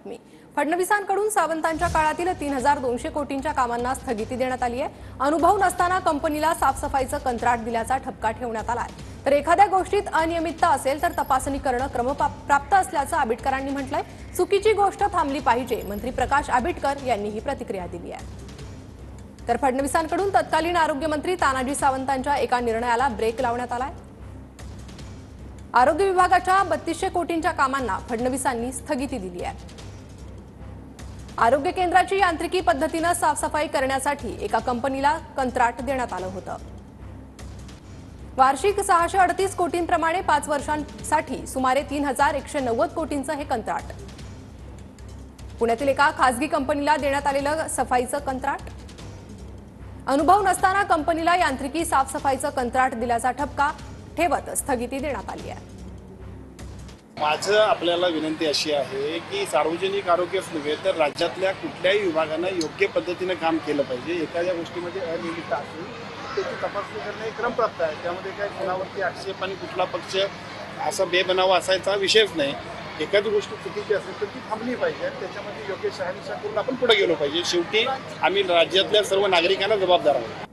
बातमी। फडणवीसांकडून सावंतांच्या काळातील 3200 कोटींच्या कामांना स्थगिती देण्यात आली आहे। अनुभव नसताना कंपनीला साफसफाईचं कंत्राट दिल्याचा ठपका ठेवण्यात आलाय। तर एखाद्या गोष्टीत अनियमितता असेल तर तपासणी करणं क्रमप्राप्त असल्याचं आबिटकरांनी म्हटलंय। चुकीची गोष्ट थांबली पाहिजे, मंत्री प्रकाश आबिटकर यांनी ही प्रतिक्रिया दिली आहे। तर फडणवीसांकडून तत्कालीन आरोग्यमंत्री तानाजी सावंतांच्या एका निर्णयाला ब्रेक लावण्यात आलाय। आरोग्य विभागाच्या 3200 कोटींच्या कामांना फडणवीसांनी स्थगिती दिली आहे। आरोग्य केंद्राची यांत्रिकी पद्धतीने साफसफाई करण्यासाठी एका कंपनीला कंत्राट देण्यात आलं होतं। वार्षिक 638 कोटींप्रमाणे 5 वर्षांसाठी सुमारे 3190 कोटींचं हे कंत्राट पुण्यातील एका खासगी कंपनीला देण्यात आलेलं सफाईचं कंत्राट। अनुभव नसताना कंपनीला यांत्रिकी साफसफाईचं कंत्राट दिल्याचा ठपका ठेवत स्थगिती देण्यात आली आहे। माझं आपल्याला विनंती अशी आहे की सार्वजनिक आरोग्यच नव्हे तर राज्यातल्या कुठल्याही विभागानं योग्य पद्धतीने काम केलं पाहिजे। एखाद्या गोष्टीमध्ये अनियमितता असेल त्याची तपासणी करणे क्रमप्राप्त आहे। त्यामध्ये काय कुणावरती आक्षेप आणि कुठला पक्ष असा बेबनाव असायचा विषयच नाही। एखादी गोष्ट चुकीची असेल तर ती थांबली पाहिजे आणि त्याच्यामध्ये योग्य शहानिशा करून आपण पुढे गेलो पाहिजे। शेवटी आम्ही राज्यातल्या सर्व नागरिकांना जबाबदार आहोत।